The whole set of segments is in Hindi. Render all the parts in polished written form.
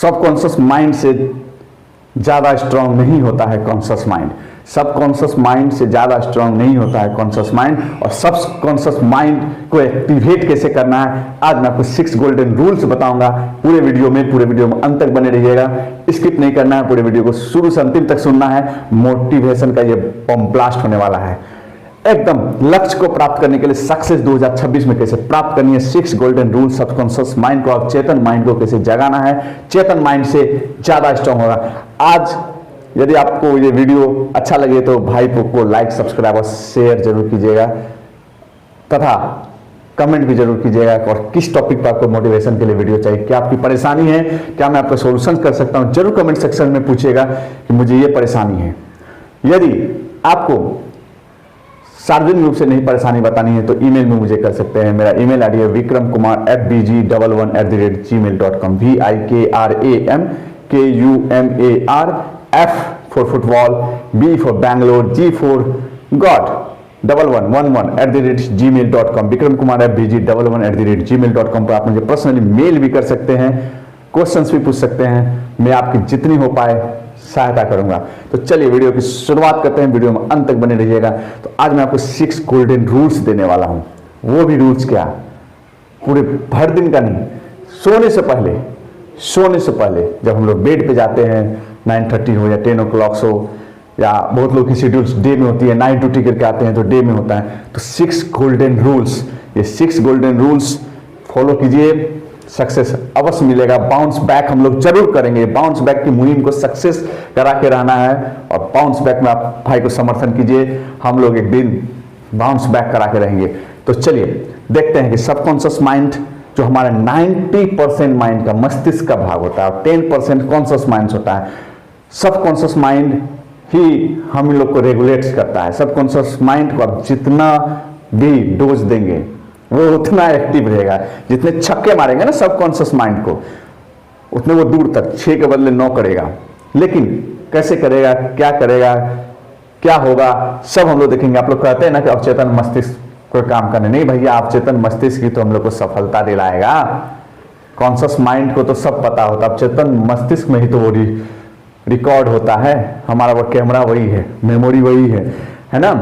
सबकॉन्शियस माइंड से ज़्यादा स्ट्रांग नहीं होता है कॉन्शियस माइंड। सबकॉन्शियस माइंड से ज़्यादा स्ट्रांग नहीं होता है कॉन्शियस माइंड। और सबकॉन्शियस माइंड को एक्टिवेट कैसे करना है, आज मैं आपको 6 गोल्डन रूल्स बताऊंगा पूरे वीडियो में अंत तक बने रहिएगा। स्किप नहीं करना है, पूरे वीडियो को शुरू से अंतिम तक सुनना है। मोटिवेशन का ये बम ब्लास्ट होने वाला है एकदम। लक्ष्य को प्राप्त करने के लिए सक्सेस 2026 में कैसे प्राप्त करनी है, 6 गोल्डन रूल। सबकॉन्शियस माइंड को और चेतन माइंड को कैसे जगाना है, चेतन माइंड से ज्यादा स्ट्रांग होगा। आज यदि आपको ये वीडियो अच्छा लगे तो भाई को लाइक, सब्सक्राइब और शेयर जरूर कीजिएगा तथा कमेंट भी जरूर कीजिएगा। और किस टॉपिक पर आपको मोटिवेशन के लिए वीडियो चाहिए, क्या आपकी परेशानी है, क्या मैं आपका सोल्यूशन कर सकता हूं, जरूर कमेंट सेक्शन में पूछिएगा कि मुझे ये परेशानी है। यदि आपको सार्वजनिक रूप से नहीं परेशानी बतानी है तो ईमेल में मुझे कर सकते हैं। मेरा ईमेल आईडी है vikram.kumar@bg11@gmail.com। VIKRAMKUMAR F for football, B for Bangalore, G for God 1111@gmail.com। vikramkumar@bg11@gmail.com पर आप मुझे पर्सनली मेल भी कर सकते हैं, क्वेश्चंस भी पूछ सकते हैं। मैं आपकी जितनी हो पाए सहायता करूंगा। तो चलिए वीडियो की शुरुआत करते हैं, वीडियो में अंत तक बने रहिएगा। तो आज मैं आपको 6 गोल्डन रूल्स देने वाला हूं। वो भी रूल्स क्या, पूरे भर दिन का नहीं, सोने से पहले जब हम लोग बेड पे जाते हैं, 9:30 हो या 10 o'clock हो, या बहुत लोग की शेड्यूल्स डे में होती है, नाइट ड्यूटी करके आते हैं तो डे में होता है। तो 6 गोल्डन रूल्स, ये 6 गोल्डन रूल्स फॉलो कीजिए, सक्सेस अवश्य मिलेगा। बाउंस बैक हम लोग जरूर करेंगे। बाउंस बैक की मुहिम को सक्सेस करा के रहना है और बाउंस बैक में आप भाई को समर्थन कीजिए। हम लोग एक दिन बाउंस बैक करा के रहेंगे। तो चलिए देखते हैं कि सबकॉन्शियस माइंड जो हमारा 90% माइंड का मस्तिष्क का भाग होता है और 10% कॉन्शियस माइंड होता है। सबकॉन्शियस माइंड ही हम लोग को रेगुलेट करता है। सबकॉन्शियस माइंड को आप जितना भी डोज देंगे वो उतना एक्टिव रहेगा। जितने छक्के मारेंगे ना सबकॉन्शियस माइंड को, उतने वो दूर तक 6 के बदले 9 करेगा। लेकिन कैसे करेगा, क्या करेगा, क्या होगा, सब हम लोग देखेंगे। आप लोग कहते हैं ना कि अवचेतन मस्तिष्क कोई काम करने, नहीं भैया, अवचेतन मस्तिष्क ही तो हम लोग को सफलता दिलाएगा। कॉन्शियस माइंड को तो सब पता होता है, अवचेतन मस्तिष्क में ही तो वो रिकॉर्ड होता है। हमारा वो कैमरा वही है, मेमोरी वही है ना।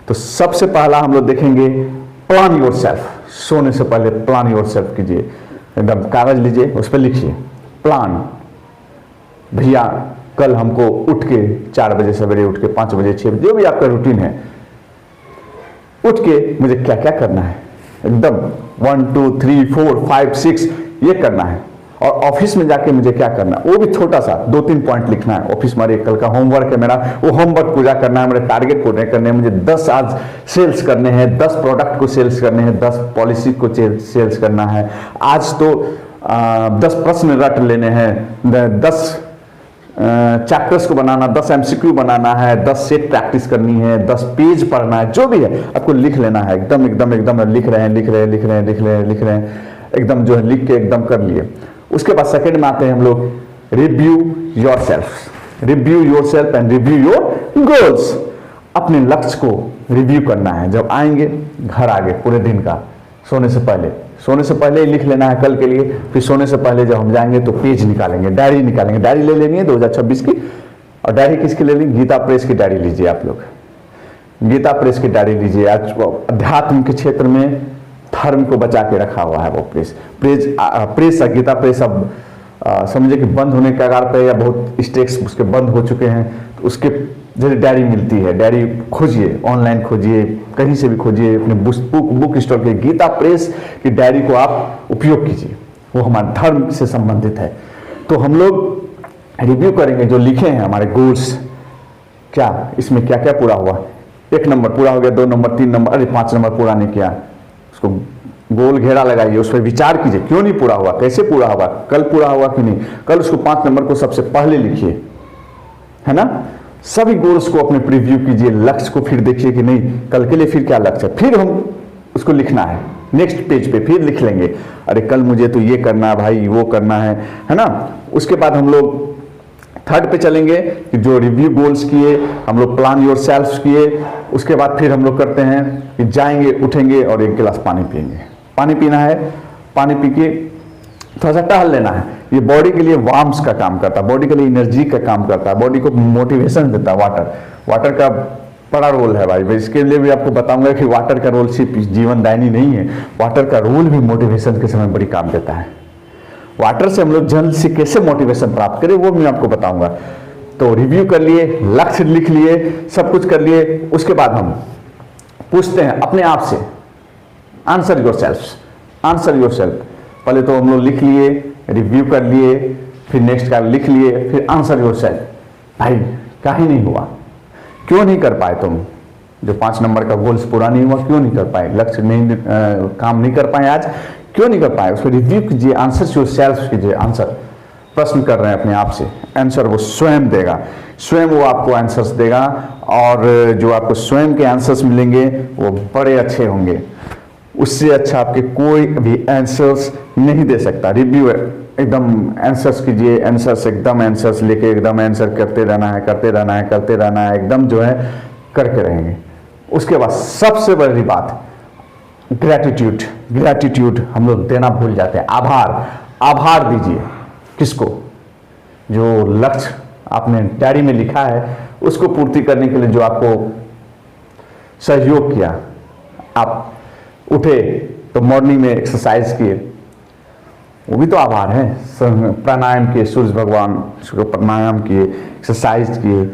तो सबसे पहला हम लोग देखेंगे प्लान योरसेल्फ। सोने से पहले प्लान योरसेल्फ कीजिए, एकदम कागज लीजिए, उस पर लिखिए प्लान। भैया कल हमको उठ के 4 बजे सवेरे उठ के 5 बजे 6 बजे जो भी आपका रूटीन है, उठ के मुझे क्या क्या करना है, एकदम 1 2 3 4 5 6 ये करना है। और ऑफिस में जाके मुझे क्या करना है, वो भी छोटा सा 2-3 पॉइंट लिखना है। ऑफिस में कल का होमवर्क है मेरा, वो होमवर्क पूरा करना है, मेरे टारगेट पूरे करने हैं, मुझे 10 आज सेल्स करने हैं, 10 प्रोडक्ट को सेल्स करने हैं, 10 पॉलिसी को सेल्स करना है। आज तो 10 प्रश्न रट लेने हैं, 10 चैप्टर्स को बनाना, 10 MCQ बनाना है, 10 सेट प्रैक्टिस करनी है, 10 पेज पढ़ना है, जो भी है आपको लिख लेना है। एकदम लिख रहे हैं एकदम जो है लिख के एकदम कर लिए। उसके बाद सेकंड में आते हैं हम लोग review yourself and review your goals. अपने लक्ष्य को रिव्यू करना है जब आएंगे घर आगे पूरे दिन का। सोने से पहले ही लिख लेना है कल के लिए। फिर सोने से पहले जब हम जाएंगे तो पेज निकालेंगे, डायरी निकालेंगे। डायरी ले लेनी है 2026 की। और डायरी किसकी ले लेंगे, गीता प्रेस की डायरी लीजिए। आप लोग गीता प्रेस की डायरी लीजिए। आज अध्यात्म के क्षेत्र में धर्म को बचा के रखा हुआ है वो प्रेस। गीता प्रेस अब समझे कि बंद होने के कगार पे, या बहुत स्टेक्स उसके बंद हो चुके हैं। तो उसके जैसे डायरी मिलती है, डायरी खोजिए, ऑनलाइन खोजिए, कहीं से भी खोजिए, अपने बुक स्टोर के गीता प्रेस की डायरी को आप उपयोग कीजिए। वो हमारे धर्म से संबंधित है। तो हम लोग रिव्यू करेंगे जो लिखे हैं हमारे गोल्स, क्या इसमें क्या क्या पूरा हुआ। 1 नंबर पूरा हो गया, 2 नंबर, 3 नंबर, अरे 5 नंबर पूरा नहीं किया, उसको गोल घेरा लगाइए, उस पर विचार कीजिए क्यों नहीं पूरा हुआ, कैसे पूरा हुआ, कल पूरा हुआ कि नहीं। कल उसको 5 नंबर को सबसे पहले लिखिए, है ना। सभी गोल्स को अपने प्रीव्यू कीजिए, लक्ष्य को फिर देखिए कि नहीं कल के लिए फिर क्या लक्ष्य है, फिर हम उसको लिखना है। नेक्स्ट पेज पे फिर लिख लेंगे, अरे कल मुझे तो ये करना है भाई, वो करना है ना। उसके बाद हम लोग थर्ड पे चलेंगे कि जो रिव्यू गोल्स किए, हम लोग प्लान योर सेल्फ किए। उसके बाद फिर हम लोग करते हैं कि जाएंगे, उठेंगे और 1 गिलास पानी पिएंगे। पानी पीना है, पानी पी के थोड़ा सा टहल लेना है। ये बॉडी के लिए वार्म्स का काम करता है, बॉडी के लिए एनर्जी का काम करता है, बॉडी को मोटिवेशन देता है। वाटर का बड़ा रोल है भाई। इसके लिए भी आपको बताऊंगा कि वाटर का रोल सिर्फ जीवनदायिनी नहीं है, वाटर का रोल भी मोटिवेशन के समय बड़ी काम देता है। वाटर से हम लोग जल्द से कैसे मोटिवेशन प्राप्त करें वो मैं आपको बताऊंगा। तो रिव्यू कर लिए, लक्ष्य लिख लिए, सब कुछ कर लिए, उसके बाद हम पूछते हैं अपने आप से, आंसर योरसेल्फ। पहले तो हम लोग लिख लिए, रिव्यू कर लिए, फिर नेक्स्ट का लिख लिए, फिर आंसर योरसेल्फ। भाई काहे नहीं हुआ, क्यों नहीं कर पाए तुम? जो 5 नंबर का गोल्स पूरा नहीं हुआ, क्यों नहीं कर पाए? लक्ष्य नहीं काम नहीं कर पाए आज, क्यों नहीं कर पाए? उसको रिव्यू कीजिए, आंसर योरसेल्फ कीजिए। आंसर प्रश्न कर रहे हैं अपने आप से, आंसर वो स्वयं देगा, स्वयं वो आपको आंसर्स देगा। और जो आपको स्वयं के आंसर्स मिलेंगे वो बड़े अच्छे होंगे, उससे अच्छा आपके कोई भी आंसर्स नहीं दे सकता। रिव्यू एकदम आंसर्स कीजिए, आंसर्स एकदम आंसर्स लेके एकदम आंसर करते रहना है, एकदम जो है करके रहेंगे। उसके बाद सबसे बड़ी बात ग्रेटिट्यूड हम लोग देना भूल जाते हैं। आभार दीजिए। किसको? जो लक्ष्य आपने डायरी में लिखा है उसको पूर्ति करने के लिए जो आपको सहयोग किया। आप उठे तो मॉर्निंग में एक्सरसाइज किए, वो भी तो आभार है। प्राणायाम किए, सूर्य भगवान को प्राणायाम किए, एक्सरसाइज किए,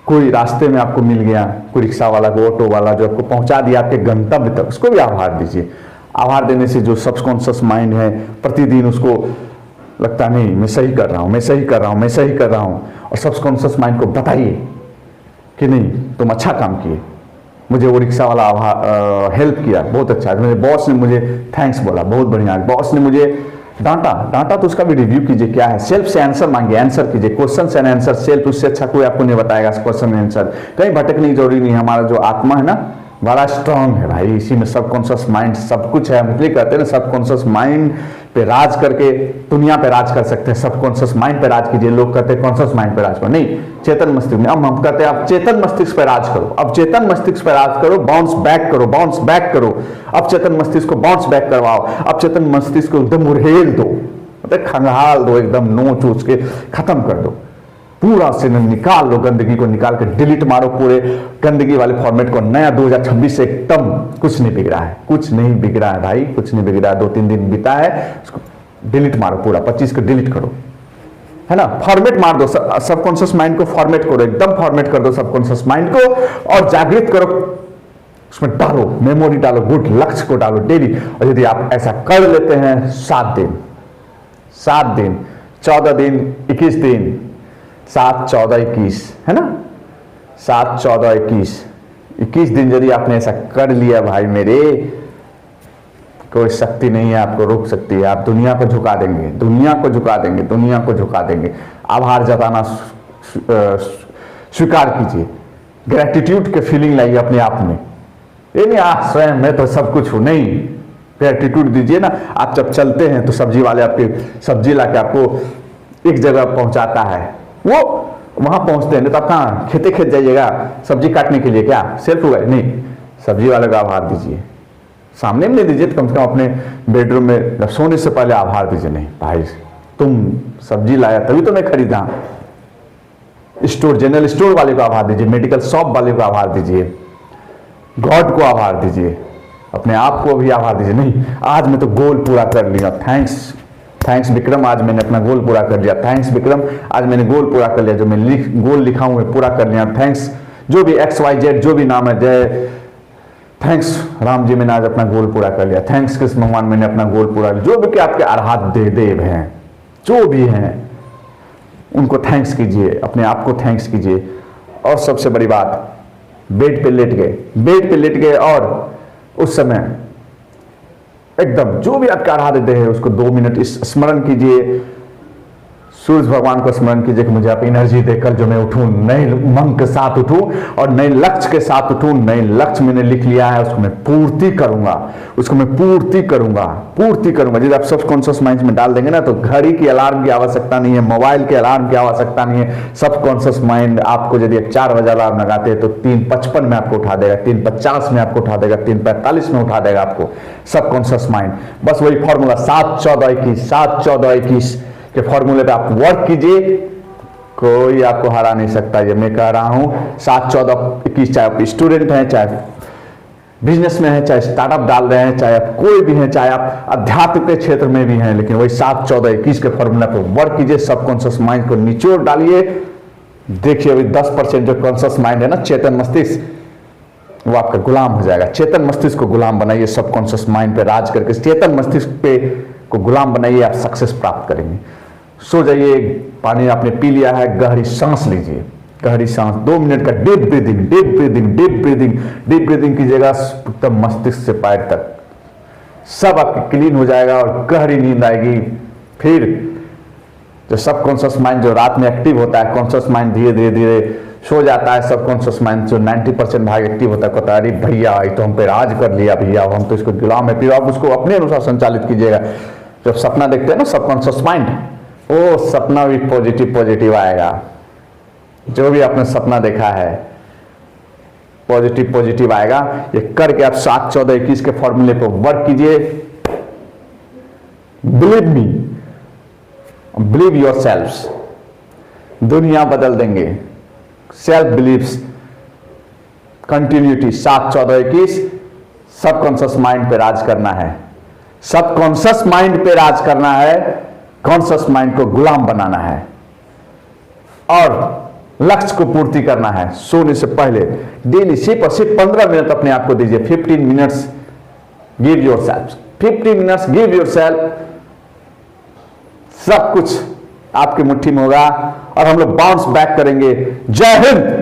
कोई रास्ते में आपको मिल गया, कोई रिक्शा वाला, कोई ऑटो वाला जो आपको पहुंचा दिया आपके गंतव्य तक, उसको भी आभार दीजिए। आभार देने से जो सबकॉन्शियस माइंड है प्रतिदिन उसको लगता नहीं मैं सही कर रहा हूं, और सबकॉन्शियस माइंड को बताइए कि नहीं तुम अच्छा काम किए, मुझे वो रिक्शा वाला हेल्प किया, बहुत अच्छा, मेरे बॉस ने मुझे थैंक्स बोला, बहुत बढ़िया, बॉस ने मुझे डांटा तो उसका भी रिव्यू कीजिए क्या है। सेल्फ से आंसर मांगिए, आंसर कीजिए, क्वेश्चन एंड आंसर सेल्फ, उससे अच्छा कोई आपको नहीं बताएगा क्वेश्चन एंड आंसर। कहीं भटकने जरूरी नहीं है। हमारा जो आत्मा है ना बड़ा स्ट्रांग है भाई, इसी में सबकॉन्शियस माइंड सब कुछ है। हम इसलिए कहते हैं ना सबकॉन्शियस माइंड पे राज करके दुनिया पे राज कर सकते हैं। सबकॉन्शियस माइंड पे राज कीजिए। लोग कहते हैं कॉन्शियस माइंड पे राज करो, नहीं, चेतन मस्तिष्क में। अब हम कहते हैं आप चेतन मस्तिष्क पे राज करो, अब चेतन मस्तिष्क पे राज करो, बाउंस बैक करो, अब चेतन मस्तिष्क को बाउंस बैक करवाओ, अब चेतन मस्तिष्क को एकदम उड़ेल दो, खंगाल दो, एकदम नोच उच के खत्म कर दो, पूरा से निकाल लो, गंदगी को निकाल के डिलीट मारो, पूरे गंदगी वाले फॉर्मेट को। नया 2026 से एकदम कुछ नहीं बिगड़ा है भाई, कुछ नहीं बिगड़ा है। 2-3 दिन बीता है, उसको डिलीट मारो, पूरा 25 को डिलीट करो, है ना। फॉर्मेट मार दो, सबकॉन्शियस माइंड को फॉर्मेट करो, एकदम फॉर्मेट कर दो सबकॉन्शियस माइंड को, और जागृत करो, उसमें डालो, मेमोरी डालो, गुड लक्ष्य को डालो डेली। और यदि आप ऐसा कर लेते हैं 7 दिन, 14 दिन, 21 दिन, 7, 14, 21, है ना, 7, 14, 21 दिन यदि आपने ऐसा कर लिया भाई मेरे, कोई शक्ति नहीं है आपको रोक सकती है। आप दुनिया को झुका देंगे। आभार जताना स्वीकार कीजिए, ग्रेटिट्यूड के फीलिंग लाइए अपने आप में। ये नहीं स्वयं मैं तो सब कुछ हूं, नहीं, ग्रेटिट्यूड दीजिए ना। आप जब चलते हैं तो सब्जी वाले आपके सब्जी लाके आपको एक जगह पहुंचाता है, वो वहां पहुंचते हैं, नहीं तो आप कहाँ खेत जाइएगा सब्जी काटने के लिए, क्या सेल्फ हुआ? नहीं, सब्जी वाले का आभार दीजिए। सामने में नहीं दीजिए तो कम से कम अपने बेडरूम में सोने से पहले आभार दीजिए। नहीं भाई तुम सब्जी लाया तभी तो मैं खरीदा। जनरल स्टोर वाले को आभार दीजिए, मेडिकल शॉप वाले को आभार दीजिए, गॉड को आभार दीजिए, अपने आप को भी आभार दीजिए। नहीं, आज मैं तो गोल पूरा कर लिया, थैंक्स विक्रम, आज मैंने अपना गोल पूरा कर लिया, थैंक्स विक्रम, आज मैंने गोल पूरा कर लिया, जो मैं गोल लिखा हूं पूरा कर लिया, थैंक्स जो भी XYZ जो भी नाम है, जय, थैंक्स राम जी, मैंने आज अपना गोल पूरा कर लिया, थैंक्स कृष्ण भगवान, मैंने अपना गोल पूरा, जो भी आपके आराध्य देव हैं, जो भी हैं उनको थैंक्स कीजिए, अपने आप को थैंक्स कीजिए। और सबसे बड़ी बात, बेड पे लेट गए और उस समय एकदम जो भी आपका आराध्य देव है उसको 2 मिनट स्मरण कीजिए, सूर्य भगवान को स्मरण कीजिए कि मुझे आप एनर्जी देकर जो मैं उठूं, नए उमंग के साथ उठूं और नए लक्ष्य के साथ उठूं। नए लक्ष्य मैंने लिख लिया है, उसको मैं पूर्ति करूंगा, उसको मैं पूर्ति करूंगा, पूर्ति करूंगा। यदि आप सबकॉन्शियस माइंड में डाल देंगे ना, तो घड़ी की अलार्म की आवश्यकता नहीं है, मोबाइल के अलार्म की आवश्यकता नहीं है। सबकॉन्शियस माइंड आपको यदि 4 बजे अलार्म लगाते हैं तो 3:55 में आपको उठा देगा, 3:50 में आपको उठा देगा, 3:45 में उठा देगा आपको सबकॉन्शियस माइंड। बस वही फॉर्मूला 7-14-21, 7-14-21 के फॉर्मूले पे आप वर्क कीजिए, कोई आपको हरा नहीं सकता। ये मैं कह रहा हूं 7-14-21, चाहे आप स्टूडेंट हैं, चाहे बिजनेस में हैं, चाहे स्टार्टअप डाल रहे हैं, चाहे आप कोई भी हैं, चाहे आप अध्यात्म के क्षेत्र में भी हैं, लेकिन वही 7-14-21 के फॉर्मूला पे वर्क कीजिए। सबकॉन्शियस माइंड को निचोड़ डालिए। देखिए अभी 10% जो कॉन्शियस माइंड है ना, चेतन मस्तिष्क, वो आपका गुलाम हो जाएगा। चेतन मस्तिष्क को गुलाम बनाइए, सबकॉन्शियस माइंड पे राज करके चेतन मस्तिष्क पे को गुलाम बनाइए, आप सक्सेस प्राप्त करेंगे। सो जाइए, पानी आपने पी लिया है, गहरी सांस लीजिए, गहरी सांस 2 मिनट का deep breathing, deep breathing, deep breathing, deep breathing कीजिएगा एकदम मस्तिष्क से पैर तक, सब आपकी क्लीन हो जाएगा और गहरी नींद आएगी। फिर जो सबकॉन्शियस माइंड जो रात में एक्टिव होता है, कॉन्शियस माइंड धीरे धीरे धीरे सो जाता है। सबकॉन्शियस माइंड जो 90% भाग एक्टिव होता है, कहता है अरे भैया ये तो हम पे राज कर लिया भैया, हम तो इसको गुलाम है। फिर आप उसको अपने अनुसार संचालित कीजिएगा। जब सपना देखते हैं ना सबकॉन्शियस माइंड, वो सपना भी पॉजिटिव आएगा। जो भी आपने सपना देखा है पॉजिटिव आएगा। ये करके आप 7-14-21 के फॉर्मूले पर वर्क कीजिए। Believe me, believe yourself, दुनिया बदल देंगे। Self believes, continuity, 7-14-21, subconscious mind पे राज करना है, सबकॉन्शियस माइंड पे राज करना है, कॉन्शियस माइंड को गुलाम बनाना है और लक्ष्य को पूर्ति करना है। सोने से पहले डेली सिर्फ और सिर्फ 15 मिनट अपने आप को दीजिए। 15 minutes give your self, 15 minutes give your self. सब कुछ आपकी मुट्ठी में होगा और हम लोग बाउंस बैक करेंगे। जय हिंद।